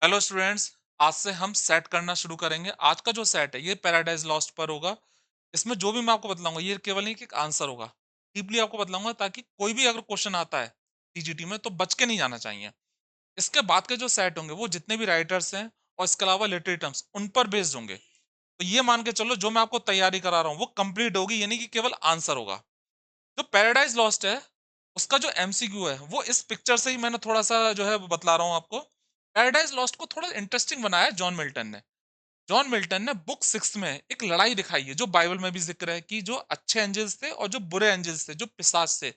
Hello students. आज से हम सेट करना शुरू करेंगे। आज का जो सेट है ये पैराडाइज लॉस्ट पर होगा। इसमें जो भी मैं आपको बतलाऊंगा ये केवल एक एक आंसर होगा। डीपली आपको बतलाऊंगा ताकि कोई भी अगर क्वेश्चन आता है टीजीटी में तो बच के नहीं जाना चाहिए। इसके बाद के जो सेट होंगे वो जितने भी राइटर्स हैं और इसके अलावा लिटरेरी टर्म्स उन पर बेस्ड होंगे। तो ये मान के चलो जो मैं आपको तैयारी करा रहा हूँ वो कंप्लीट होगी, यानी कि केवल आंसर होगा। जो पैराडाइज लॉस्ट है उसका जो एमसीक्यू है वो इस पिक्चर से ही मैंने थोड़ा सा जो है वो बतला रहा हूँ आपको। पैराडाइज लॉस्ट को थोड़ा इंटरेस्टिंग बनाया है जॉन मिल्टन ने। जॉन मिल्टन ने बुक 6 में एक लड़ाई दिखाई है जो बाइबल में भी जिक्र है कि जो अच्छे एंजल्स थे और जो बुरे एंजल्स थे, जो पिशाच थे,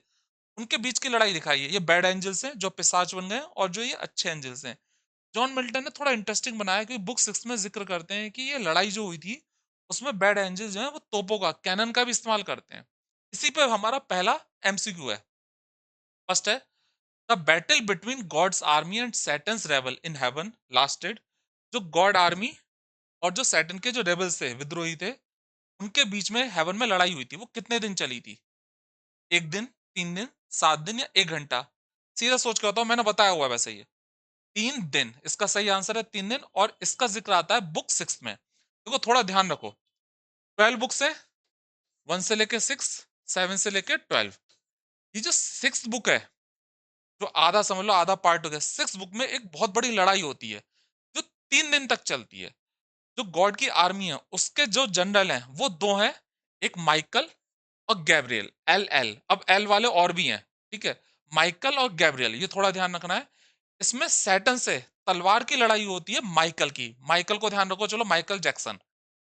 उनके बीच की लड़ाई दिखाई है। ये बैड एंजल्स हैं जो पिशाच बन गए और जो ये अच्छे एंजल्स हैं। जॉन मिल्टन ने थोड़ा इंटरेस्टिंग बनाया कि बुक 6 में जिक्र करते हैं कि ये लड़ाई जो हुई थी उसमें बैड एंजल्स जो है वो तोपों का, कैनन का भी इस्तेमाल करते हैं। इसी पे हमारा पहला एमसीक्यू है। फर्स्ट है, the battle between God's army and Satan's rebel in heaven lasted. जो गॉड आर्मी और जो सैटन के जो रेबल्स थे, विद्रोही थे, उनके बीच में हेवन में लड़ाई हुई थी, वो कितने दिन चली थी? एक दिन, 3 दिन, 7 दिन या 1 घंटा? सीधा सोच के बताओ, मैंने बताया हुआ है वैसे। ये 3 दिन इसका सही आंसर है। 3 दिन, और इसका जिक्र आता है बुक 6 में। देखो थोड़ा ध्यान रखो, 12 बुक्स है, 1 से लेके 6, 7 से लेके 12। ये जो 6 बुक है, जो आधा समझ लो आधा पार्ट हो गया, 6 बुक में एक बहुत बड़ी लड़ाई होती है जो 3 दिन तक चलती है। जो गॉड की आर्मी है उसके जो जनरल हैं वो दो हैं, एक माइकल और गैब्रियल। एल एल, अब एल वाले और भी हैं, ठीक है। माइकल और गैब्रियल, ये थोड़ा ध्यान रखना है। इसमें सैटन से तलवार की लड़ाई होती है, माइकल की। माइकल को ध्यान रखो, चलो माइकल जैक्सन।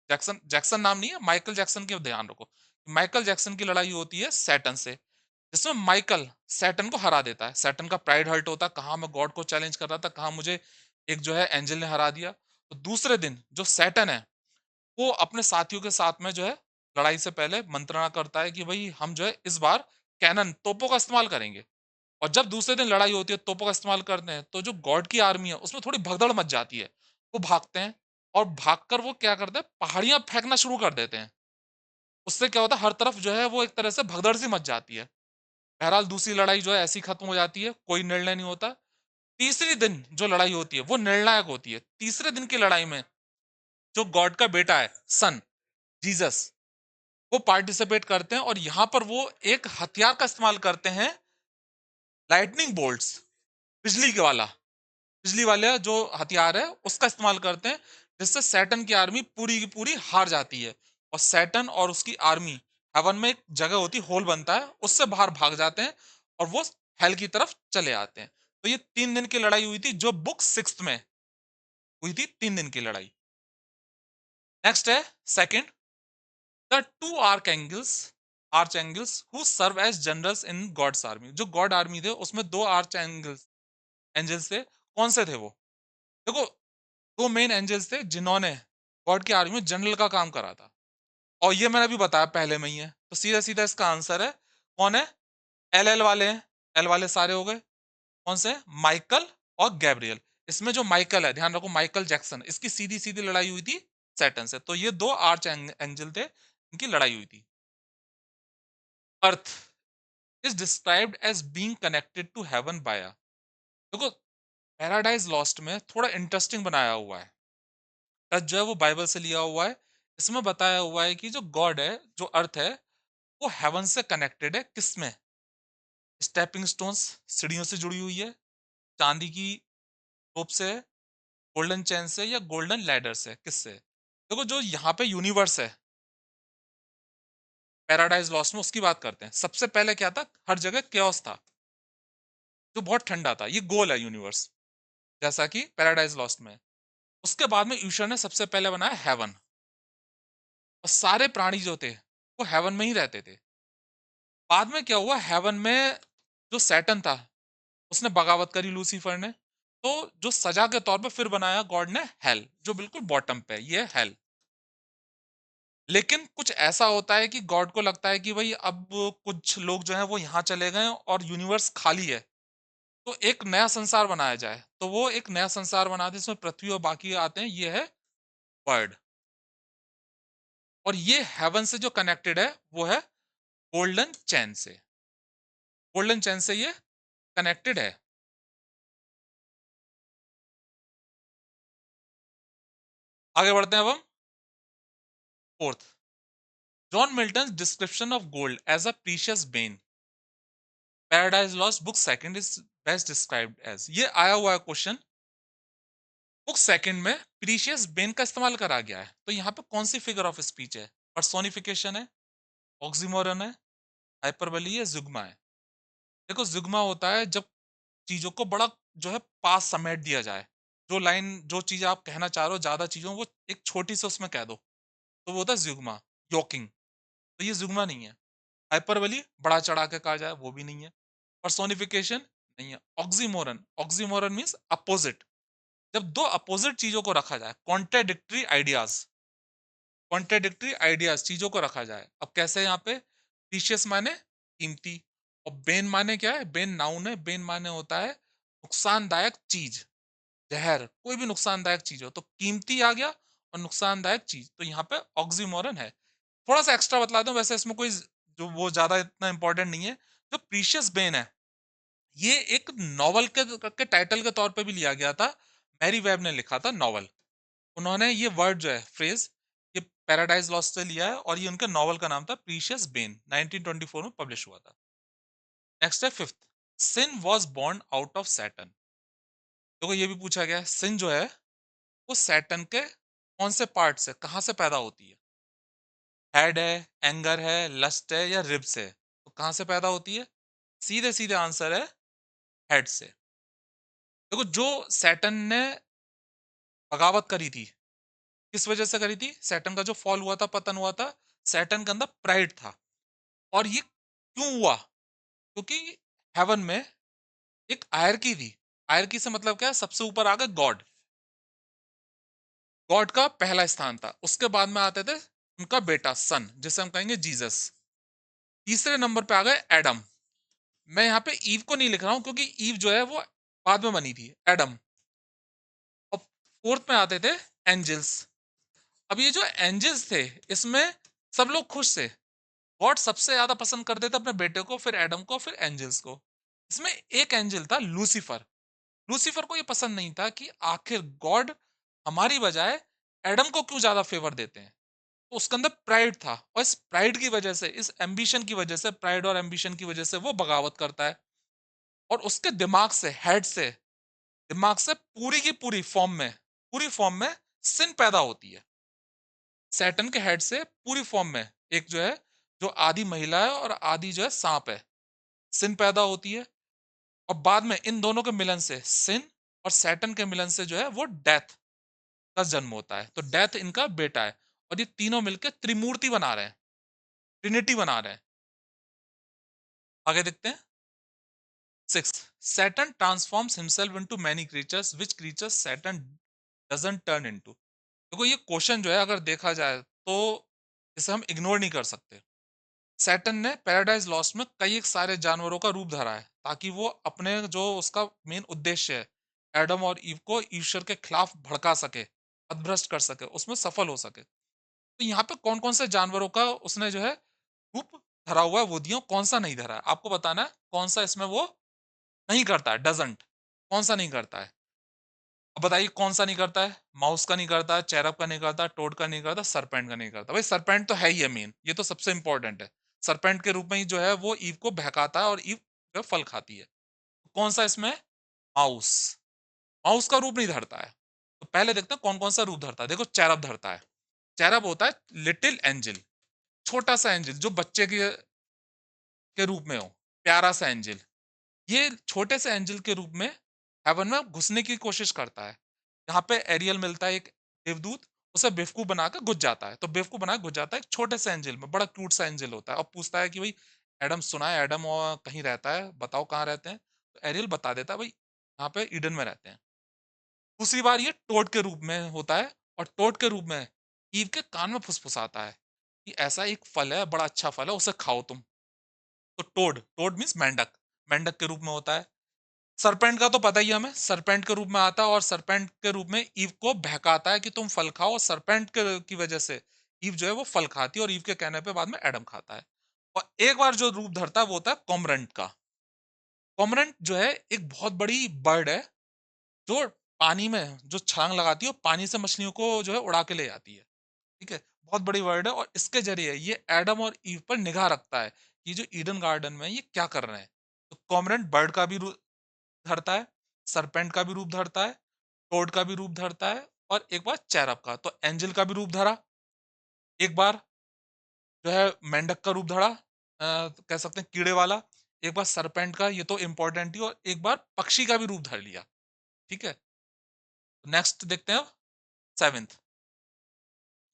जैक्सन जैक्सन नाम नहीं है, माइकल जैक्सन की ध्यान रखो। माइकल जैक्सन की लड़ाई होती है सैटन से, जिसमें माइकल सैटन को हरा देता है। सैटन का प्राइड हर्ट होता है, कहाँ मैं गॉड को चैलेंज कर रहा था, कहाँ मुझे एक जो है एंजल ने हरा दिया। तो दूसरे दिन जो सैटन है वो अपने साथियों के साथ में जो है लड़ाई से पहले मंत्रणा करता है कि भाई हम जो है इस बार कैनन, तोपों का इस्तेमाल करेंगे। और जब दूसरे दिन लड़ाई होती है, तोपों का इस्तेमाल करते हैं, तो जो गॉड की आर्मी है उसमें थोड़ी भगदड़ मच जाती है। वो भागते हैं और भागकर वो क्या करते हैं, पहाड़ियां फेंकना शुरू कर देते हैं। उससे क्या होता है, हर तरफ जो है वो एक तरह से भगदड़ सी मच जाती है। बहरहाल दूसरी लड़ाई जो है ऐसी खत्म हो जाती है, कोई निर्णय नहीं होता। तीसरी दिन जो लड़ाई होती है वो निर्णायक होती है। तीसरे दिन की लड़ाई में जो गॉड का बेटा है, सन, जीसस, वो पार्टिसिपेट करते हैं और यहां पर वो एक हथियार का इस्तेमाल करते हैं, लाइटनिंग बोल्ट्स, बिजली के वाला, बिजली वाला जो हथियार है उसका इस्तेमाल करते हैं, जिससे सैटन की आर्मी पूरी की पूरी हार जाती है। और सैटन और उसकी आर्मी, हेवन में एक जगह होती, होल बनता है, उससे बाहर भाग जाते हैं और वो हेल की तरफ चले आते हैं। तो ये 3 दिन की लड़ाई हुई थी जो बुक 6 में हुई थी, 3 दिन की लड़ाई। नेक्स्ट है second, the two archangels who serve as generals in God's army. जो गॉड आर्मी थे उसमें दो आर्च एंजल्स थे। कौन से थे वो? देखो, दो मेन एंजल्स थे जिन्होंने गॉड की आर्मी में जनरल का काम करा था। और ये मैंने अभी बताया पहले में ही है, तो सीधा सीधा इसका आंसर है। कौन है? एल एल वाले हैं। एल वाले सारे हो गए। कौन से? माइकल और गैब्रियल। इसमें जो माइकल है, ध्यान रखो, माइकल जैक्सन, इसकी सीधी सीधी लड़ाई हुई थी सैटन से। तो ये दो आर्च एंजल थे, इनकी लड़ाई हुई थी। Earth is described as being connected to heaven by, देखो पैराडाइज लॉस्ट में थोड़ा इंटरेस्टिंग बनाया हुआ है। टच जो है वो बाइबल से लिया हुआ है। इसमें बताया हुआ है कि जो गॉड है, जो अर्थ है, वो हेवन से कनेक्टेड है। किसमें? स्टेपिंग स्टोन्स, सीढ़ियों से जुड़ी हुई है, चांदी की रोप से है, गोल्डन चैन से, या गोल्डन लैडर से, किससे? देखो जो यहाँ पे यूनिवर्स है पैराडाइज लॉस्ट में, उसकी बात करते हैं। सबसे पहले क्या था, हर जगह केओस था, जो बहुत ठंडा था। ये गोल है यूनिवर्स, जैसा कि पैराडाइज लॉस्ट में। उसके बाद में ईश्वर ने सबसे पहले बनाया हेवन, और सारे प्राणी जो थे वो हेवन में ही रहते थे। बाद में क्या हुआ, हेवन में जो सैटन था उसने बगावत करी, लूसीफर ने। तो जो सजा के तौर पे फिर बनाया गॉड ने हेल, जो बिल्कुल बॉटम पे है, ये है हेल। लेकिन कुछ ऐसा होता है कि गॉड को लगता है कि भाई अब कुछ लोग जो हैं वो यहाँ चले गए और यूनिवर्स खाली है, तो एक नया संसार बनाया जाए। तो वो एक नया संसार बनाते हैं, इसमें पृथ्वी और बाकी आते हैं, ये है वर्ड। और ये हेवन से जो कनेक्टेड है वो है गोल्डन चैन से। गोल्डन चैन से ये कनेक्टेड है। आगे बढ़ते हैं अब हम fourth. John Milton description of gold as a precious bane, Paradise Lost book second is best described as. ये आया हुआ है क्वेश्चन, बुक सेकंड में प्रीशियस बेन का इस्तेमाल करा गया है, तो यहाँ पे कौन सी फिगर ऑफ स्पीच है? पर्सोनिफिकेशन है, ऑक्सीमोरन है, हाइपरबली है, जुग्मा है। देखो जुग्मा होता है जब चीजों को बड़ा जो है पास समेट दिया जाए, जो लाइन जो चीज आप कहना चाह रहे हो ज्यादा चीजों वो एक छोटी से उसमें कह दो, तो वो होता है जुग्मा, योकिंग। तो ये जुग्मा नहीं है। हाइपरबली बड़ा चढ़ा के कहा जाए, वो भी नहीं है। पर्सोनिफिकेशन नहीं है। ऑक्सीमोरन, ऑक्सीमोरन मीन्स अपोजिट, जब दो अपोजिट चीजों को रखा जाए, कॉन्ट्राडिक्टरी आइडियाज, कॉन्ट्राडिक्टरी आइडियाज चीजों को रखा जाए। अब कैसे यहाँ पे? प्रीशियस माने कीमती, और बेन माने क्या है? बेन नाउन है, बेन माने होता है नुकसानदायक चीज, जहर, कोई भी नुकसानदायक चीज हो, तो कीमती आ गया और नुकसानदायक चीज, तो यहाँ पे ऑक्सीमोरन है। थोड़ा सा एक्स्ट्रा बतला दूं, वैसे इसमें कोई जो वो ज्यादा इतना इंपॉर्टेंट नहीं है। जो प्रीशियस बेन है, ये एक नॉवल के टाइटल के तौर पे भी लिया गया था। मैरी वेब ने लिखा था नॉवल, उन्होंने ये वर्ड जो है फ्रेज, ये पैराडाइज लॉस्ट से लिया है, और ये उनके नॉवल का नाम था प्रीशियस बेन, 1924 में पब्लिश हुआ था। नेक्स्ट है fifth, sin was born out of Saturn. देखो ये भी पूछा गया है, सिन जो है वो सैटर्न के कौन से पार्ट से, कहां से पैदा होती है? हेड है, एंगर है, लस्ट है, या रिब्स है? तो कहां से पैदा होती है? सीधे सीधे आंसर है हेड से। देखो जो सैटर्न ने बगावत करी थी, किस वजह से करी थी? सैटर्न का जो फॉल हुआ था, पतन हुआ था, सैटर्न के अंदर प्राइड था। और ये क्यों हुआ? क्योंकि हेवन में एक आयरकी थी। आयरकी से मतलब क्या है? सबसे ऊपर आ गए गॉड, गॉड का पहला स्थान था, उसके बाद में आते थे उनका बेटा सन, जिसे हम कहेंगे जीसस। तीसरे नंबर पे आ गए एडम। मैं यहाँ पे ईव को नहीं लिख रहा हूं क्योंकि ईव जो है वो बाद में बनी थी, एडम। और फोर्थ में आते थे एंजल्स। अब ये जो एंजल्स थे, इसमें सब लोग खुश थे, गॉड सबसे ज्यादा पसंद करते थे अपने बेटे को, फिर एडम को, फिर एंजल्स को। इसमें एक एंजल था लूसीफर। लूसीफर को ये पसंद नहीं था कि आखिर गॉड हमारी बजाय एडम को क्यों ज्यादा फेवर देते हैं। तो उसके अंदर प्राइड था, और इस प्राइड की वजह से, इस एम्बिशन की वजह से, प्राइड और एम्बिशन की वजह से वो बगावत करता है। और उसके दिमाग से, हेड से, दिमाग से पूरी की पूरी फॉर्म में, पूरी फॉर्म में सिन पैदा होती है। सैटर्न के हेड से पूरी फॉर्म में एक जो है, जो आधी महिला है और आधी जो है सांप है, सिन पैदा होती है। और बाद में इन दोनों के मिलन से, सिन और सैटर्न के मिलन से जो है वो डेथ का जन्म होता है। तो डेथ इनका बेटा है, और ये तीनों मिलकर त्रिमूर्ति बना रहे हैं, ट्रिनिटी बना रहे हैं। आगे देखते हैं six, Saturn transforms himself into many creatures, which creatures Saturn doesn't turn into. देखो ये क्वेश्चन जो है अगर देखा जाए तो इसे हम इग्नोर नहीं कर सकते। सैटर्न ने पैराडाइज लॉस्ट में कई एक सारे जानवरों का रूप धरा है, ताकि वो अपने जो उसका मेन उद्देश्य है, एडम और ईव को ईश्वर के खिलाफ भड़का सके, पथभ्रष्ट कर सके, उसमें सफल हो सके। तो यहाँ पे कौन कौन से जानवरों का उसने जो है रूप धरा हुआ है वो दिया, कौन सा नहीं धरा है आपको बताना है, कौन सा इसमें वो नहीं करता है, डजंट, कौन सा नहीं करता है। अब बताइए कौन सा नहीं करता है? माउस का नहीं करता, चेरब का नहीं करता, टोड का नहीं करता, सरपेंट का नहीं करता। भाई सरपेंट तो है ही है मेन, ये तो सबसे इंपॉर्टेंट है। सरपेंट के रूप में ही जो है वो ईव को बहकाता है, और ईव जो है फल खाती है। कौन सा इसमें? माउस, माउस का रूप नहीं धरता है। तो पहले देखते हैं कौन कौन सा रूप धरता है। देखो चेरब धरता है, चेरब होता है लिटिल एंजल, छोटा सा एंजल जो बच्चे के रूप में हो, प्यारा सा एंजल। ये छोटे से एंजल के रूप में हेवन में घुसने की कोशिश करता है। यहाँ पे एरियल मिलता है एक देवदूत, उसे बेवकूफ बना के घुस जाता है, तो बेवकूफ बना के घुस जाता है एक छोटे से एंजल में, बड़ा क्यूट सा एंजल होता है, और पूछता है कि भाई एडम सुना है, एडम और कहीं रहता है, बताओ कहाँ रहते हैं। तो एरियल बता देता है भाई यहाँ पे ईडन में रहते हैं। दूसरी बार ये टोड के रूप में होता है, और टोड के रूप में ईव के कान में फुसफुसाता है कि ऐसा एक फल है, बड़ा अच्छा फल है, उसे खाओ तुम। तो टोड, टोड मीन्स मेंढक, मेंढक के रूप में होता है। सरपेंट का तो पता ही है हमें, सरपेंट के रूप में आता है, और सरपेंट के रूप में ईव को बहकाता है कि तुम फल खाओ, और सरपेंट के की वजह से ईव जो है वो फल खाती है, और ईव के कहने पे बाद में एडम खाता है। और एक बार जो रूप धरता है वो होता है कॉमरेंट का। कॉमरेंट जो है एक बहुत बड़ी बर्ड है, जो पानी में जो छलांग लगाती है, वो पानी से मछलियों को जो है उड़ा के ले जाती है। ठीक है? बहुत बड़ी वर्ड है और इसके ज़रिए ये एडम और ईव पर निगाह रखता है, कि जो ईडन गार्डन में है, ये क्या कर रहे हैं? तो कॉर्मोरेंट बर्ड का भी रूप धरता है, सर्पेंट का भी रूप धरता है, टोड का भी रूप धरता है और एक बार चेरब का। तो एंजेल का भी रूप धरा, एक बार जो है मेंढक का रूप धरा, कह सकते हैं कीड़े वाला, एक बार सर्पेंट का, ये तो इम्पोर्टेंट ही, और एक बार पक्षी का भी रूप धर लिया। ठीक है? नेक्स्ट देखते हैं अब 7th,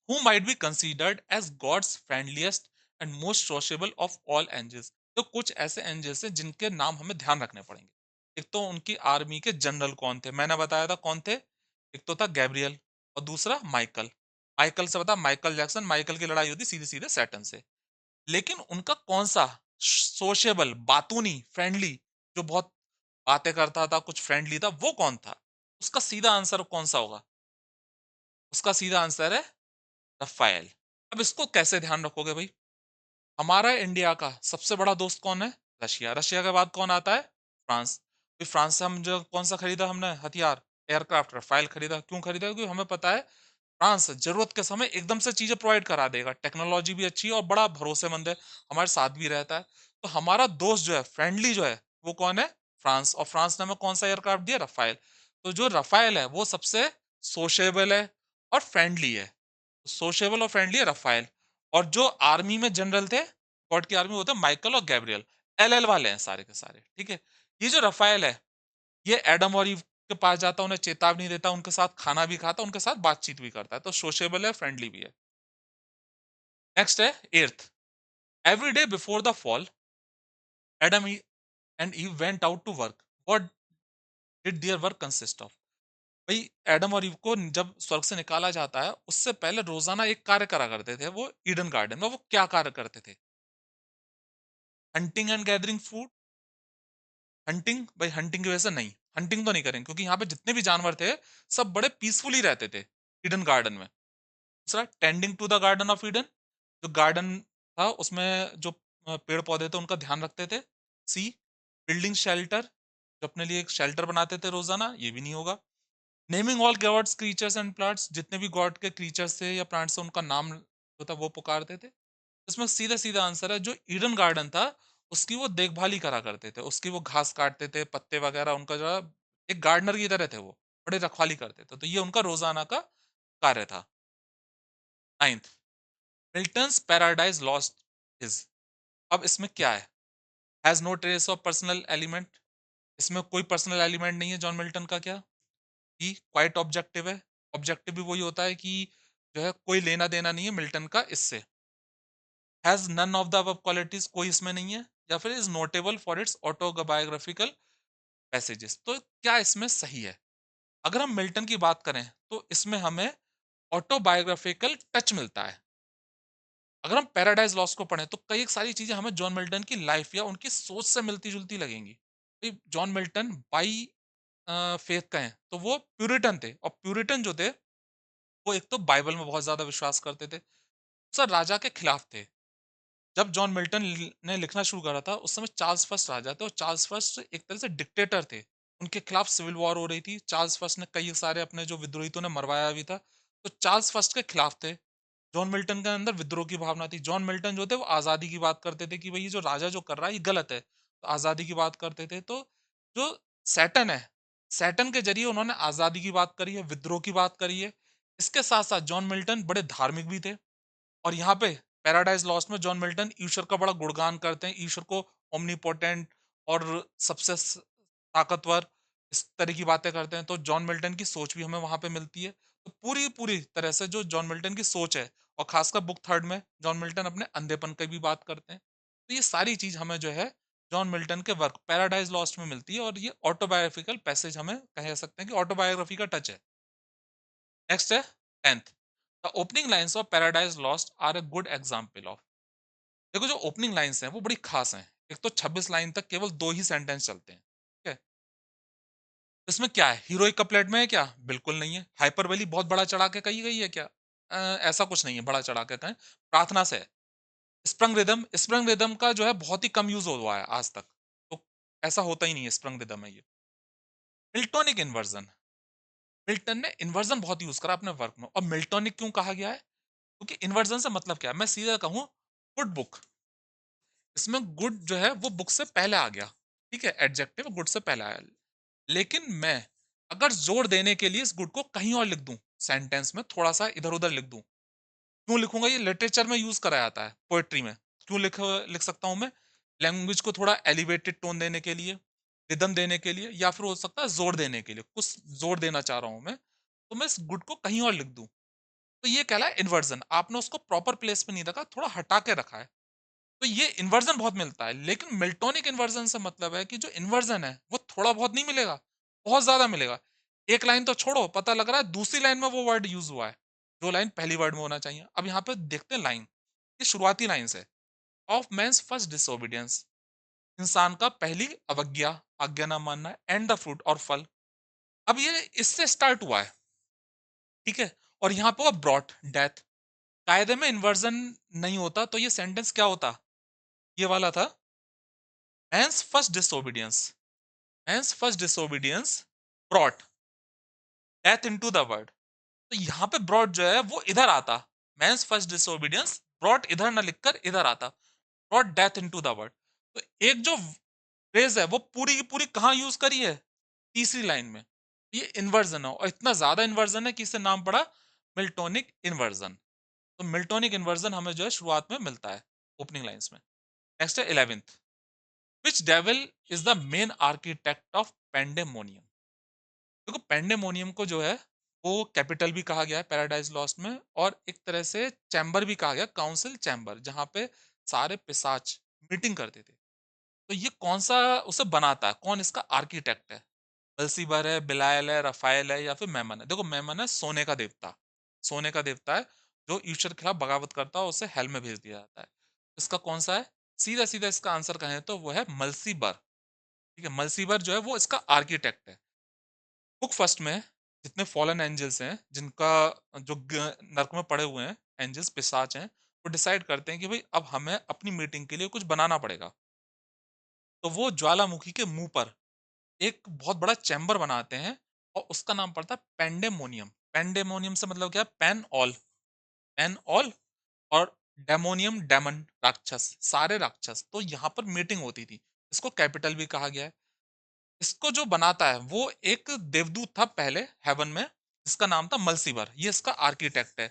who might be considered as God's friendliest and most sociable of all angels। तो कुछ ऐसे एंजल्स हैं जिनके नाम हमें ध्यान रखने पड़ेंगे। एक तो उनकी आर्मी के जनरल कौन थे, मैंने बताया था कौन थे। एक तो था गैब्रियल और दूसरा माइकल। माइकल से बता, माइकल जैक्सन, माइकल की लड़ाई होती सीधे सीधे सैटन से। लेकिन उनका कौन सा सोशेबल, बातूनी, फ्रेंडली, जो बहुत बातें करता था, कुछ फ्रेंडली था, वो कौन था? उसका सीधा आंसर कौन सा होगा? उसका सीधा आंसर है रफाएल। अब इसको कैसे ध्यान रखोगे भाई? हमारा इंडिया का सबसे बड़ा दोस्त कौन है? रशिया। रशिया के बाद कौन आता है? फ्रांस। फिर फ्रांस से हम जो कौन सा खरीदा हमने हथियार? एयरक्राफ्ट रफाइल खरीदा। क्यों खरीदा? क्योंकि हमें पता है फ्रांस जरूरत के समय एकदम से चीजें प्रोवाइड करा देगा, टेक्नोलॉजी भी अच्छी है और बड़ा भरोसेमंद है, हमारे साथ भी रहता है। तो हमारा दोस्त जो है, फ्रेंडली जो है, वो कौन है? फ्रांस। और फ्रांस ने हमें कौन सा एयरक्राफ्ट दिया? रफाइल। तो जो रफाइल है वो सबसे सोशेबल है और फ्रेंडली है। सोशेबल और फ्रेंडली है रफाइल। और जो आर्मी में जनरल थे, गॉड की आर्मी, होते हैं माइकल और गैब्रियल। एल वाले हैं सारे के सारे। ठीक है? ये जो रफाइल है, ये एडम और ईव के पास जाता, उन्हें चेतावनी देता, उनके साथ खाना भी खाता, उनके साथ बातचीत भी करता है। तो सोशेबल है, फ्रेंडली भी है। नेक्स्ट है 8th, every day before the fall Adam and Eve went out to work. What did their work consist of? भाई, एडम और ईव को जब स्वर्ग से निकाला जाता है, उससे पहले रोजाना एक कार्य करा करते थे वो ईडन गार्डन में। वो क्या कार्य करते थे? Hunting and gathering food. Hunting, भाई हंटिंग की वजह से नहीं, हंटिंग तो नहीं करेंगे क्योंकि यहाँ पे जितने भी जानवर थे, सब बड़े पीसफुली रहते थे ईडन गार्डन में। दूसरा, tending to the garden of Eden, जो गार्डन था उसमें जो पेड़ पौधे थे उनका ध्यान रखते थे। सी, बिल्डिंग शेल्टर, जो अपने लिए एक शेल्टर बनाते थे रोजाना, ये भी नहीं होगा। Naming all God's creatures and plants, जितने भी गॉड के क्रीचर्स थे या प्लांट्स थे उनका नाम जो था वो पुकारते थे। इसमें सीधा सीधा आंसर है, जो ईडन गार्डन था उसकी वो देखभाल ही करा करते थे, उसकी वो घास काटते थे, पत्ते वगैरह, उनका जो है एक गार्डनर की तरह थे वो, बड़े रखवाली करते थे। तो ये उनका रोजाना का कार्य था। 9th, Milton's paradise lost is. अब इसमें क्या है? Has no trace of personal element. इसमें कोई पर्सनल एलिमेंट नहीं है जॉन मिल्टन का। क्या? कि क्वाइट ऑब्जेक्टिव है। ऑब्जेक्टिव भी वही होता है कि जो है कोई लेना देना नहीं है मिल्टन का इससे। Has none of the above qualities, कोई इसमें नहीं है। या फिर is notable for its autobiographical passages. तो क्या इसमें सही है? अगर हम मिल्टन की बात करें तो इसमें हमें ऑटोबायोग्राफिकल टच मिलता है। अगर हम पैराडाइज लॉस्ट को पढ़ें तो कई एक सारी चीजें हमें जॉन मिल्टन की लाइफ या उनकी सोच से मिलती जुलती लगेंगी। जॉन मिल्टन बाई फेथ कहें तो वो प्यूरिटन थे, और प्यूरिटन जो थे वो एक तो बाइबल में बहुत ज्यादा विश्वास करते थे, सर राजा के खिलाफ थे। जब जॉन मिल्टन ने लिखना शुरू करा था उस समय चार्ल्स फर्स्ट राजा थे, और चार्ल्स फर्स्ट एक तरह से डिक्टेटर थे। उनके खिलाफ सिविल वॉर हो रही थी। चार्ल्स फर्स्ट ने कई सारे अपने जो विद्रोही थे उन्हें मरवाया भी था। तो चार्ल्स फर्स्ट के खिलाफ थे। जॉन मिल्टन के अंदर विद्रोह की भावना थी। जॉन मिल्टन जो थे वो आज़ादी की बात करते थे कि भाई ये जो राजा जो कर रहा है ये गलत है, तो आज़ादी की बात करते थे। तो जो सैटन है, सैटन के जरिए उन्होंने आज़ादी की बात करी है, विद्रोह की बात करी है। इसके साथ साथ जॉन मिल्टन बड़े धार्मिक भी थे। और यहाँ पे पैराडाइज लॉस्ट में जॉन मिल्टन ईश्वर का बड़ा गुणगान करते हैं, ईश्वर को ओमनीपोटेंट और सबसे ताकतवर, इस तरह की बातें करते हैं। तो जॉन मिल्टन की सोच भी हमें वहां पे मिलती है। तो पूरी पूरी तरह से जो जॉन मिल्टन की सोच है, और खासकर बुक थर्ड में जॉन मिल्टन अपने अंधेपन की भी बात करते हैं। तो ये सारी चीज हमें जो है जॉन मिल्टन के वर्क पैराडाइज लॉस्ट में मिलती है, और ये ऑटोबायोग्राफिकल पैसेज हमें कह सकते हैं कि ऑटोबायोग्राफी का टच है। नेक्स्ट है 10th, the opening lines of Paradise Lost are a good example of. देखो जो ओपनिंग लाइन्स हैं वो बड़ी खास हैं। एक तो 26 लाइन तक केवल दो ही सेंटेंस चलते हैं। ठीक है? इसमें क्या है? हीरोइक कपलेट में है क्या? बिल्कुल नहीं है। हाइपरबोली बहुत बड़ा चढ़ा के कही गई है क्या? ऐसा कुछ नहीं है बड़ा चढ़ा के कहें। प्रार्थना से है। स्प्रंग रिदम का जो है बहुत ही कम यूज हुआ है आज तक। तो ऐसा होता ही नहीं है स्प्रंग रिदम में ये। मिल्टोनिक इन्वर्जन, मिल्टन ने इन्वर्जन बहुत यूज करा अपने वर्क में। और मिल्टोनिक क्यों कहा गया है? क्योंकि इन्वर्जन से मतलब क्या है, मैं सीधा कहूँ, गुड बुक। इसमें गुड जो है वो बुक से पहले आ गया, ठीक है, एडजेक्टिव गुड से पहले आया। लेकिन मैं अगर जोर देने के लिए इस गुड को कहीं और लिख दूं, सेंटेंस में थोड़ा सा इधर उधर लिख दूं, क्यों लिखूंगा? ये लिटरेचर में यूज करा जाता है, पोएट्री में। क्यों लिख सकता हूं मैं? लैंग्वेज को थोड़ा एलिवेटेड टोन देने के लिए, रिदम देने के लिए, या फिर हो सकता है जोर देने के लिए, कुछ जोर देना चाह रहा हूं मैं, तो मैं इस गुड को कहीं और लिख दूं। तो ये कहला है इन्वर्जन। आपने उसको प्रॉपर प्लेस पे नहीं रखा, थोड़ा हटा के रखा है। तो ये इन्वर्जन बहुत मिलता है। लेकिन मिल्टोनिक इन्वर्जन से मतलब है कि जो इन्वर्जन है वो थोड़ा बहुत नहीं मिलेगा, बहुत ज्यादा मिलेगा। एक लाइन तो छोड़ो, पता लग रहा है दूसरी लाइन में वो वर्ड यूज हुआ है जो लाइन पहली वर्ड में होना चाहिए। अब यहाँ पे देखते हैं लाइन, ये शुरुआती लाइन है। ऑफ मैंस फर्स्ट डिसोबीडियंस, इंसान का पहली अवज्ञा, आज्ञा ना मानना, एंड द फ्रूट और फल। अब ये इससे स्टार्ट हुआ है, ठीक है। और यहाँ पे ब्रॉट डेथ। कायदे में इन्वर्जन नहीं होता तो ये सेंटेंस क्या होता? ये वाला था, man's first disobedience, man's first disobedience brought death into the world. तो यहाँ पे ब्रॉट जो है वो इधर आता, मैंस फर्स्ट डिसोबीडियंस ब्रॉट इधर ना लिखकर इधर आता, brought death into the world. तो एक जो फ्रेज है वो पूरी की पूरी कहाँ यूज करी है? तीसरी लाइन में। ये इन्वर्जन है, और इतना ज्यादा इन्वर्जन है कि इसे नाम पड़ा मिल्टोनिक इन्वर्जन। तो मिल्टोनिक इन्वर्जन हमें जो है शुरुआत में मिलता है ओपनिंग लाइंस में। नेक्स्ट है 11th, which devil is the main architect of Pandemonium. देखो पेंडेमोनियम को जो है वो कैपिटल भी कहा गया है पैराडाइज लॉस्ट में, और एक तरह से चैम्बर भी कहा गया, काउंसिल चैम्बर, जहां पे सारे पिशाच मीटिंग करते थे। तो ये कौन सा उसे बनाता है, कौन इसका आर्किटेक्ट है? बल्सीबर है, बिलायल है, रफाइल है, या फिर मेमन है? देखो मेमन है सोने का देवता, सोने का देवता है जो ईश्वर के खिलाफ बगावत करता है, उसे हेल में भेज दिया जाता है। इसका कौन सा है? सीधा सीधा इसका आंसर कहें तो वो है मलसीबर, ठीक है। मलसीबर जो है वो इसका आर्किटेक्ट है। बुक फर्स्ट में जितने फॉलन एंजल्स हैं, जिनका जो नर्क में पड़े हुए हैं एंजल्स, पिशाच हैं, वो डिसाइड करते हैं कि भाई अब हमें अपनी मीटिंग के लिए कुछ बनाना पड़ेगा। तो वो ज्वालामुखी के मुंह पर एक बहुत बड़ा चैम्बर बनाते हैं, और उसका नाम पड़ता है पेंडेमोनियम। पेंडेमोनियम से मतलब क्या है? पेन ऑल, पेन ऑल, और डेमोनियम डेमन, राक्षस, सारे राक्षस। तो यहाँ पर मीटिंग होती थी, इसको कैपिटल भी कहा गया है। इसको जो बनाता है वो एक देवदूत था पहले हेवन में, जिसका नाम था मलसीबर, ये इसका आर्किटेक्ट है।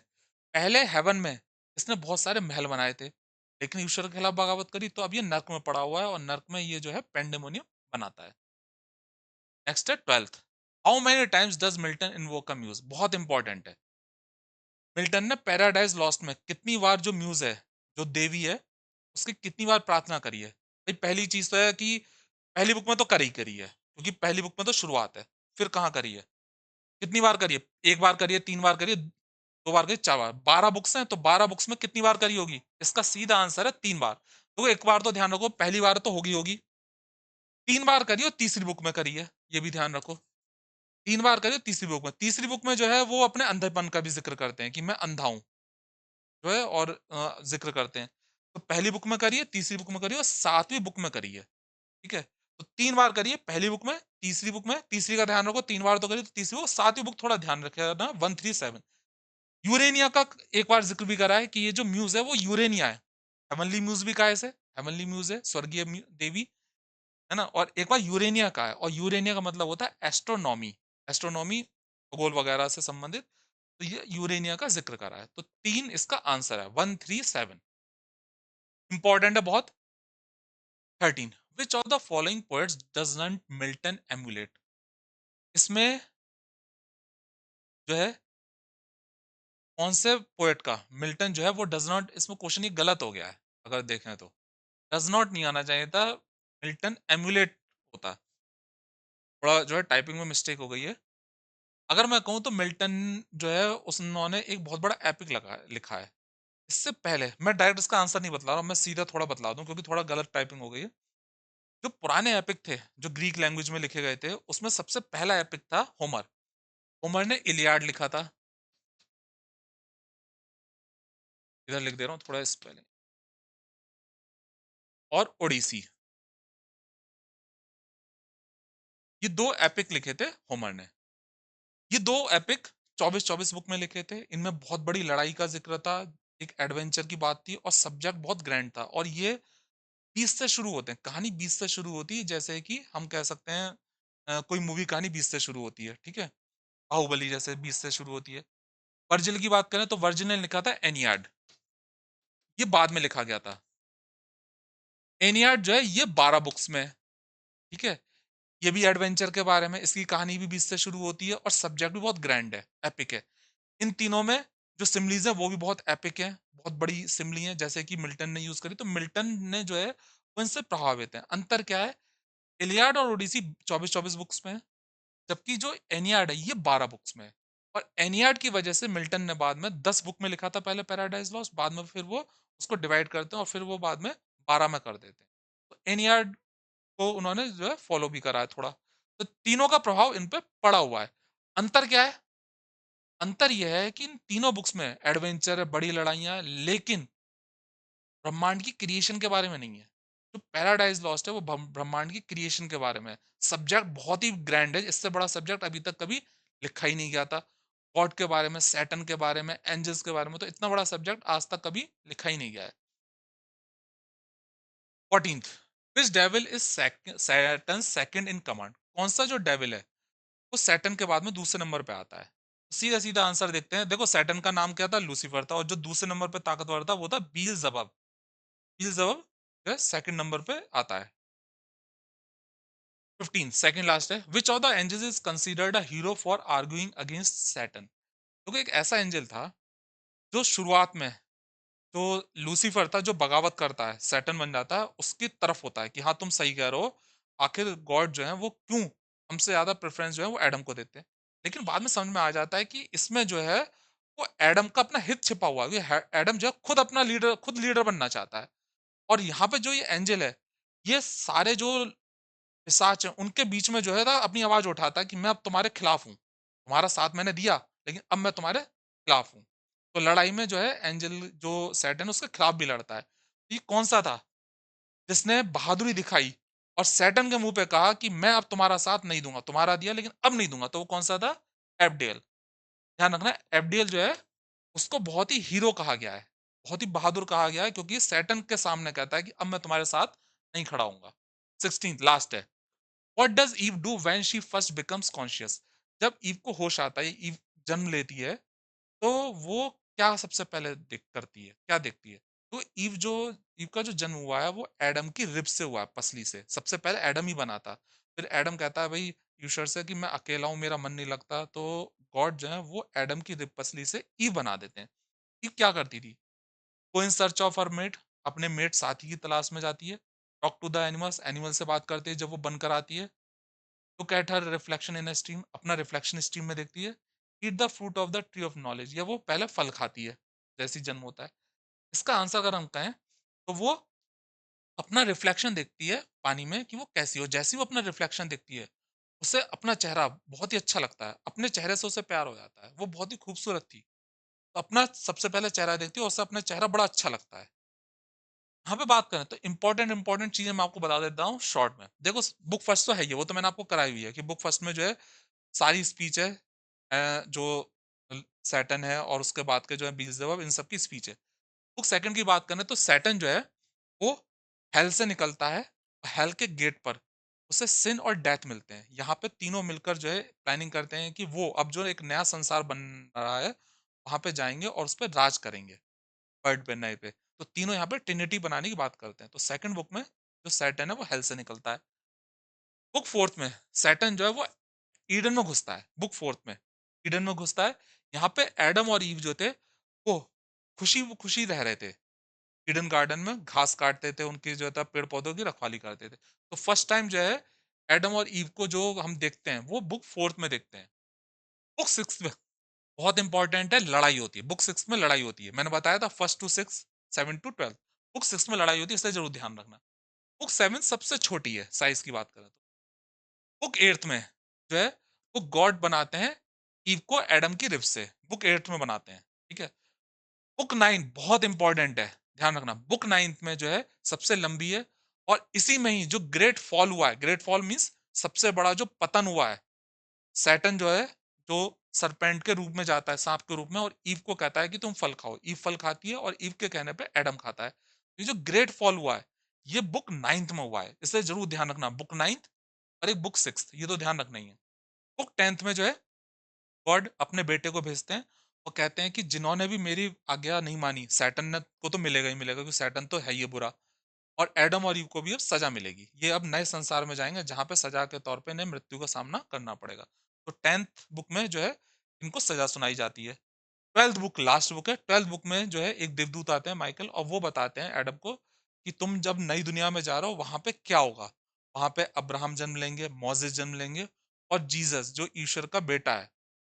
पहले हेवन में इसने बहुत सारे महल बनाए थे, लेकिन ईश्वर के खिलाफ बगावत करी, तो अब ये नर्क में पड़ा हुआ है, और नर्क में ये जो है पेंडेमोनियम बनाता है। नेक्स्ट है 12th, how many times does Milton invoke a muse. बहुत इंपॉर्टेंट है। मिल्टन ने पैराडाइज लॉस्ट में कितनी बार जो म्यूज है, जो देवी है, उसकी कितनी बार प्रार्थना करी है? भाई पहली चीज तो है कि पहली बुक में तो करी है, क्योंकि पहली बुक में तो शुरुआत है। फिर कहाँ करी है? कितनी बार करी है? एक बार करी है, तीन बार करी है, दो बार करी, चार बार। 12 बुक्स हैं, तो 12 बुक्स में कितनी बार करी होगी? इसका सीधा आंसर है 3 बार। तो एक बार तो ध्यान रखो, पहली बार तो होगी होगी, 3 बार करी और तीसरी बुक में करी है, ये भी ध्यान रखो। 3 बार करी और तीसरी बुक में, तीसरी बुक में जो है वो अपने अंधेपन का भी जिक्र करते हैं कि मैं अंधा हूं, जो है, और जिक्र करते हैं। तो पहली बुक में करी है, तीसरी बुक में करी है, और सातवीं बुक में करी है, ठीक है। तो 3 बार करी है पहली बुक में, तीसरी बुक में, तीसरी का ध्यान रखो, 3 बार तो करी, तो तीसरी बुक, सातवीं बुक थोड़ा ध्यान रखेगा ना, 137। यूरेनिया का एक बार जिक्र भी करा है कि ये जो म्यूज है वो यूरेनिया है। हेवनली म्यूज भी कहा है इसे, हेवनली म्यूज है, स्वर्गीय देवी, है ना। और एक बार यूरेनिया का है, और यूरेनिया का मतलब होता है एस्ट्रोनॉमी, एस्ट्रोनॉमी, खगोल वगैरह से संबंधित। तो ये यूरेनिया का जिक्र करा है, तो 3 इसका आंसर है, 137। इंपॉर्टेंट है बहुत। 13, which of the following poets does not Milton emulate. इसमें जो है कौन से पोएट का मिल्टन जो है वो डज नॉट, इसमें क्वेश्चन ये गलत हो गया है अगर देखें तो, डज नॉट नहीं आना चाहिए था, मिल्टन एमुलेट होता। थोड़ा जो है टाइपिंग में मिस्टेक हो गई है। अगर मैं कहूँ तो मिल्टन जो है उन्होंने एक बहुत बड़ा एपिक लिखा है। इससे पहले मैं डायरेक्ट इसका आंसर नहीं बतला रहा हूँ, मैं सीधा थोड़ा बतला दूं, क्योंकि थोड़ा गलत टाइपिंग हो गई है। जो पुराने एपिक थे जो ग्रीक लैंग्वेज में लिखे गए थे, उसमें सबसे पहला एपिक था होमर। होमर ने इलियाड लिखा था, इधर लिख दे रहा हूँ थोड़ा स्पेलिंग, और ओडिसी। ये 2 एपिक लिखे थे होमर ने। ये 2 एपिक 24-24 बुक में लिखे थे। इनमें बहुत बड़ी लड़ाई का ज़िक्र था, एक एडवेंचर की बात थी और सब्जेक्ट बहुत ग्रैंड था और ये 20 से शुरू होते हैं। कहानी 20 से शुरू होती है जैसे कि हम कह सकते हैं कोई मूवी कहानी 20 से शुरू होती है, ठीक है? बाहुबली जैसे 20 से शुरू होती है। वर्जिल की बात करें तो वर्जिल ने लिखा था एनियाड, ये बाद में लिखा गया था। एनियाड जो है ये 12 बुक्स में है, ठीक है? ये भी एडवेंचर के बारे में, इसकी कहानी भी 20 से शुरू होती है और सब्जेक्ट भी बहुत ग्रैंड है, एपिक है। इन तीनों में जो सिमिलीज़ है वो भी बहुत एपिक हैं, बहुत बड़ी सिमिली हैं जैसे कि मिल्टन ने यूज़ करी, तो मिल्टन ने जो है वो इनसे प्रभावित है। अंतर क्या है? इलियाड और ओडिसी 24-24 बुक्स में है, जबकि जो एनियाड है ये 12 बुक्स में है। और एनियाड की वजह से मिल्टन ने बाद में 10 बुक में लिखा था पहले पैराडाइज़ लॉस्ट, बाद में फिर वो उसको डिवाइड करते हैं और फिर वो बाद में 12 में कर देते हैं। तो एनियाड को उन्होंने जो है फॉलो भी करा है थोड़ा। तो तीनों का प्रभाव इन पे पड़ा हुआ है। अंतर क्या है? अंतर ये है कि इन तीनों बुक्स में एडवेंचर है, बड़ी लड़ाइयाँ हैं, लेकिन ब्रह्मांड की क्रिएशन के बारे में नहीं है। जो पैराडाइज़ लॉस्ट है वो ब्रह्मांड की क्रिएशन के बारे में है। सब्जेक्ट बहुत ही ग्रैंड है, इससे बड़ा सब्जेक्ट अभी तक कभी लिखा ही नहीं गया था। गॉड के बारे में, सैटर्न के बारे में, एंजल्स के बारे में, तो इतना बड़ा सब्जेक्ट आज तक कभी लिखा ही नहीं गया है। 14th, which devil is Satan's second in command? कौन सा जो डेविल है वो सैटर्न के बाद में दूसरे नंबर पे आता है? सीधा सीधा आंसर देखते हैं। देखो सैटर्न का नाम क्या था? लूसीफर था और जो दूसरे नंबर पे ताकतवर था वो था बीलज़ेबब। बीलज़ेबब जो है सेकंड नंबर पे आता है। 15 सेकंड लास्ट है, which of the angels is considered a hero for arguing against Saturn? क्योंकि एक ऐसा एंजल था जो शुरुआत में जो लूसीफर था जो बगावत करता है, सैटर्न बन जाता है, उसकी तरफ होता है कि हाँ तुम सही कह रहे हो, आखिर गॉड जो है वो क्यों हमसे ज्यादा प्रेफरेंस जो है वो एडम को देते हैं। लेकिन बाद में समझ में आ जाता है कि इसमें जो है वो एडम का अपना हित छिपा हुआ है। ये एडम जो है खुद अपना लीडर, खुद लीडर बनना चाहता है। और यहाँ पे जो ये एंजल है, ये सारे जो पिशाच हैं उनके बीच में जो है ना अपनी आवाज उठाता है कि मैं अब तुम्हारे खिलाफ हूँ, तुम्हारा साथ मैंने दिया लेकिन अब मैं तुम्हारे खिलाफ हूँ। तो लड़ाई में जो है एंजल जो सैटर्न उसके खिलाफ भी लड़ता है। ये कौन सा था जिसने बहादुरी दिखाई और सैटर्न के मुंह पे कहा कि मैं अब तुम्हारा साथ नहीं दूंगा, तुम्हारा दिया लेकिन अब नहीं दूंगा? तो वो कौन सा था? एबडेल। ध्यान रखना, एबडेल जो है उसको बहुत ही हीरो कहा गया है, बहुत ही बहादुर कहा गया है क्योंकि सैटर्न के सामने कहता है कि अब मैं तुम्हारे साथ नहीं खड़ा हूंगा। 16 लास्ट है, what does Eve do when she first becomes conscious? जब ईव को होश आता है, ईव जन्म लेती है, तो वो क्या सबसे पहले देख करती है, क्या देखती है? तो ईव का जो जन्म हुआ है वो एडम की रिब से हुआ है, पसली से। सबसे पहले एडम ही बना था। फिर एडम कहता है भाई ईश्वर से कि मैं अकेला हूँ, मेरा मन नहीं लगता, तो गॉड जो है वो एडम की रिब पसली से ईव बना देते हैं। ईव क्या करती थी? Go in search of her mate, अपने मेट साथी की तलाश में जाती है। Talk to the animals, animal से बात करती है जब वो बनकर आती है। Look at her reflection in a stream, अपना रिफ्लेक्शन स्ट्रीम में देखती है। Eat the fruit of the tree of knowledge, या वो पहले फल खाती है जैसे ही जन्म होता है। इसका आंसर अगर हम कहें तो वो अपना रिफ्लेक्शन देखती है पानी में कि वो कैसी हो। जैसे ही वो अपना रिफ्लेक्शन देखती है उसे अपना चेहरा बहुत ही अच्छा लगता है, अपने चेहरे से उसे प्यार हो जाता है। वो बहुत ही खूबसूरत थी, तो अपना सबसे पहले चेहरा देखती है और उसे अपना चेहरा बड़ा अच्छा लगता है। यहाँ पे बात करें तो इंपॉर्टेंट इंपॉर्टेंट चीजें मैं आपको बता देता हूँ शॉर्ट में। देखो बुक फर्स्ट तो है ये, वो तो मैंने आपको कराई हुई है कि बुक फर्स्ट में जो है सारी स्पीच है, जो सैटर्न है और उसके बाद के जो है बील्ज़ेबub, इन सब की स्पीच है। बुक सेकंड की बात करें तो सैटर्न जो है वो हेल से निकलता है, हेल के गेट पर उसे सिन और डेथ मिलते हैं। यहाँ पे तीनों मिलकर जो है प्लानिंग करते हैं कि वो अब जो एक नया संसार बन रहा है वहां पे जाएंगे और उस पर राज करेंगे, वर्ल्ड पे नए पे। तो तीनों यहाँ पे ट्रिनिटी बनाने की बात करते हैं। तो सेकंड बुक में जो सैटर्न है वो हेल से निकलता है। बुक फोर्थ में सैटर्न जो है वो ईडन में घुसता है। बुक फोर्थ में ईडन में घुसता है। यहाँ पे एडम और ईव जो थे वो खुशी खुशी रह रहे थे। ईडन गार्डन में घास काटते थे, उनकी जो था पेड़ पौधों की रखवाली करते थे। तो फर्स्ट टाइम जो है एडम और ईव को जो हम देखते हैं वो बुक फोर्थ में देखते हैं। बुक सिक्स में बहुत इंपॉर्टेंट है, लड़ाई होती है। बुक सिक्स में लड़ाई होती है, मैंने बताया था first to six, 7 to 12। Book six में लड़ाई होती है, इसलिए जरूर ध्यान रखना। बुक सेवन सबसे छोटी है साइज की बात करें तो। बुक एट्थ में जो है वो गॉड बनाते हैं ईव को एडम की रिब से, बुक एट्थ में बनाते हैं, ठीक है। बुक नाइन बहुत इंपॉर्टेंट है, ध्यान रखना। बुक नाइन्थ में जो है सबसे लंबी है और इसी में ही जो ग्रेट फॉल हुआ है, ग्रेट फॉल मीन्स सबसे बड़ा जो पतन हुआ है, सैटर्न जो है जो सरपेंट के रूप में जाता है, सांप के रूप में, और ईव को कहता है कि तुम फल खाओ। ईव फल खाती है और ईव के कहने पे एडम खाता है। ये जो ग्रेट फॉल हुआ है, ये बुक 9th में हुआ है। इसलिए ज़रूर ध्यान रखना, बुक 9th और एक बुक 6th, ये तो ध्यान रखना ही है। बुक 10th में जो है, गॉड अपने बेटे को भेजते हैं और कहते हैं कि जिन्होंने भी मेरी आज्ञा नहीं मानी, सैटन ने को तो मिलेगा ही मिलेगा, क्योंकि सैटन तो है ही बुरा, और एडम और ईव को भी अब सजा मिलेगी। ये अब नए संसार में जाएँगे जहाँ पे सजा के तौर पे इन्हें मृत्यु का सामना करना पड़ेगा। तो 10th बुक में जो है इनको सजा सुनाई जाती है। 12th बुक लास्ट बुक है। 12th बुक में जो है एक देवदूत आते हैं माइकल, और वो बताते हैं एडम को कि तुम जब नई दुनिया में जा रहे हो वहाँ पे क्या होगा? वहाँ पे अब्राहम जन्म लेंगे, मोसेस जन्म लेंगे, और जीसस जो ईश्वर का बेटा है,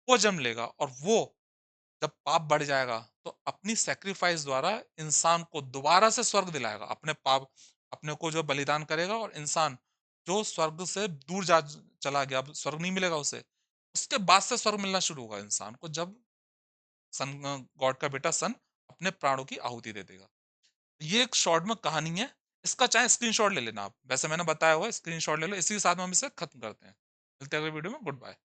वो जन्म लेगा, और वो जब पाप बढ़ जाएगा तो अपनी सैक्रिफाइस द्वारा इंसान को दोबारा से स्वर्ग दिलाएगा। अपने पाप, अपने को जो बलिदान करेगा, और इंसान जो स्वर्ग से दूर जा चला गया, अब स्वर्ग नहीं मिलेगा उसे, उसके बाद से स्वर्ग मिलना शुरू होगा इंसान को, जब सन गॉड का बेटा सन अपने प्राणों की आहुति दे देगा। ये एक शॉर्ट में कहानी है। इसका चाहे स्क्रीनशॉट ले लेना आप। वैसे मैंने बताया हुआ है, स्क्रीनशॉट ले लो। इसी के साथ में हम इसे खत्म करते हैं। मिलते हैं अगले वीडियो में। Good bye.